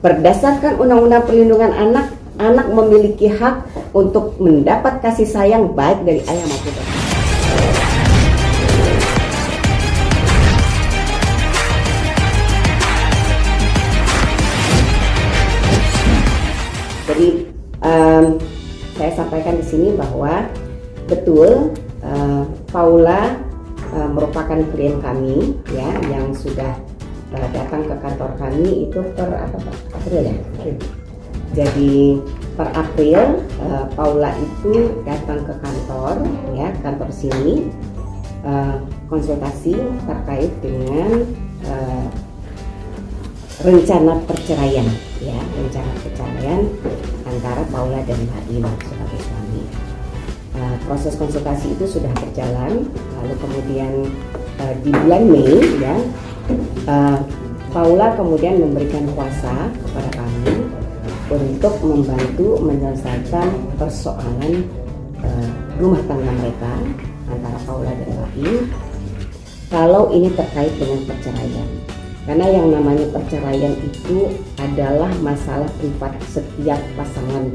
Berdasarkan Undang-Undang Perlindungan Anak, anak memiliki hak untuk mendapat kasih sayang baik dari ayah maupun ibu. Jadi saya sampaikan di sini bahwa betul Paula merupakan klien kami ya yang sudah datang ke kantor kami itu per April ya. Jadi per April Paula itu datang ke kantor sini konsultasi terkait dengan rencana perceraian antara Paula dan Baim sebagai suami. Proses konsultasi itu sudah berjalan, lalu kemudian di bulan Mei ya Paula kemudian memberikan kuasa kepada kami untuk membantu menyelesaikan persoalan rumah tangga mereka antara Paula dan Baim kalau ini terkait dengan perceraian. Karena yang namanya perceraian itu adalah masalah privat setiap pasangan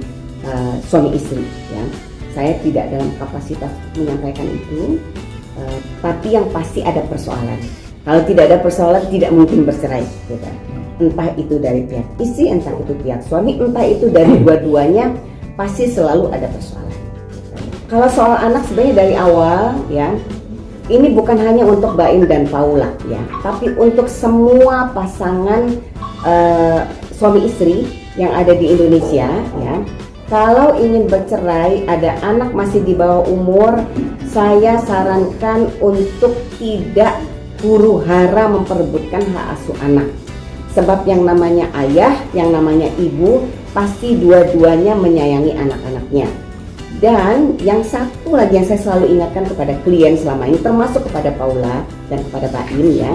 suami istri ya. Saya tidak dalam kapasitas menyampaikan itu, tapi yang pasti ada persoalan. Kalau tidak ada persoalan tidak mungkin bercerai gitu. Entah itu dari pihak istri, entah itu pihak suami, entah itu dari dua-duanya, pasti selalu ada persoalan. Kalau soal anak sebenarnya dari awal ya, ini bukan hanya untuk Baim dan Paula ya, tapi untuk semua pasangan suami istri yang ada di Indonesia ya. Kalau ingin bercerai, ada anak masih di bawah umur, saya sarankan untuk tidak huru-hara memperebutkan hak asuh anak. Sebab yang namanya ayah, yang namanya ibu, pasti dua-duanya menyayangi anak-anaknya. Dan yang satu lagi yang saya selalu ingatkan kepada klien selama ini, termasuk kepada Paula dan kepada Baim ya,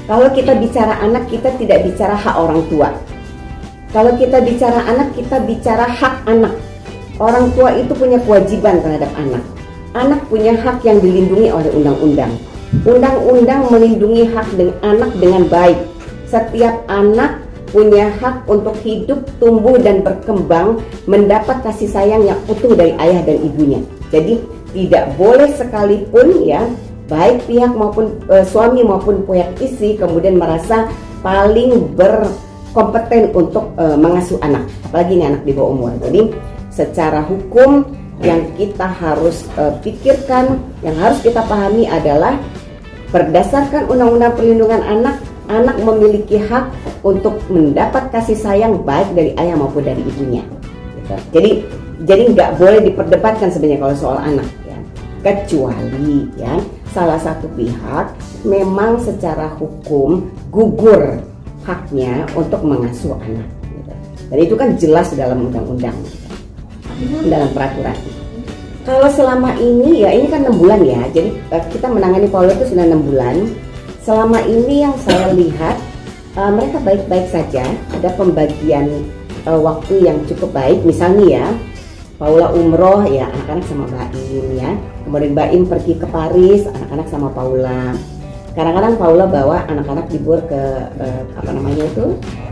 kalau kita bicara anak, kita tidak bicara hak orang tua. Kalau kita bicara anak, kita bicara hak anak. Orang tua itu punya kewajiban terhadap anak. Anak punya hak yang dilindungi oleh undang-undang. Undang-undang melindungi hak anak dengan baik. Setiap anak punya hak untuk hidup, tumbuh, dan berkembang, mendapat kasih sayang yang utuh dari ayah dan ibunya. Jadi tidak boleh sekalipun ya, baik pihak maupun suami maupun pihak istri kemudian merasa paling berkompeten untuk mengasuh anak, apalagi ini anak di bawah umur. Jadi secara hukum yang kita harus pikirkan, yang harus kita pahami adalah berdasarkan Undang-Undang Perlindungan Anak, anak memiliki hak untuk mendapat kasih sayang baik dari ayah maupun dari ibunya. Gitu. Jadi nggak boleh diperdebatkan sebenarnya kalau soal anak ya. Kecuali ya salah satu pihak memang secara hukum gugur haknya untuk mengasuh anak. Gitu. Dan itu kan jelas dalam undang-undang, dalam peraturan. Kalau selama ini ya ini kan 6 bulan ya. Jadi kita menangani Paula itu sudah 6 bulan. Selama ini yang saya lihat mereka baik-baik saja, ada pembagian waktu yang cukup baik. Misalnya ya, Paula umroh ya anak-anak sama Baim ya, kemudian Baim pergi ke Paris, anak-anak sama Paula. Kadang-kadang Paula bawa anak-anak libur ke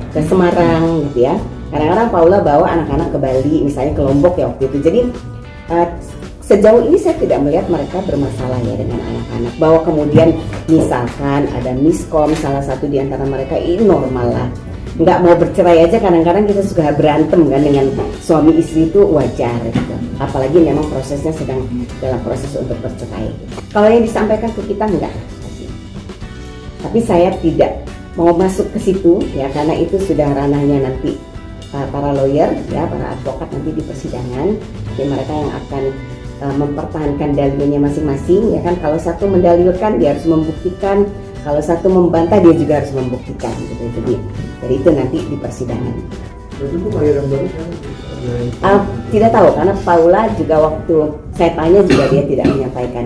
ke Semarang gitu ya. Kadang-kadang Paula bawa anak-anak ke Bali, misalnya ke Lombok ya waktu itu. Jadi sejauh ini saya tidak melihat mereka bermasalah ya dengan anak-anak. Bahwa kemudian misalkan ada miskom salah satu di antara mereka, ini normal lah. Nggak mau bercerai aja kadang-kadang kita suka berantem kan dengan suami istri, itu wajar gitu. Apalagi memang prosesnya sedang dalam proses untuk bercerai. Kalau yang disampaikan ke kita enggak. Tapi saya tidak mau masuk ke situ ya, karena itu sudah ranahnya nanti para lawyer ya, para advokat nanti di persidangan. Jadi mereka yang akan mempertahankan dalilnya masing-masing ya kan. Kalau satu mendalilkan dia harus membuktikan, kalau satu membantah dia juga harus membuktikan gitu. Jadi itu nanti di persidangan. Jadi itu lahiran baru kan? Tidak tahu karena Paula juga waktu saya tanya juga dia tidak menyampaikan.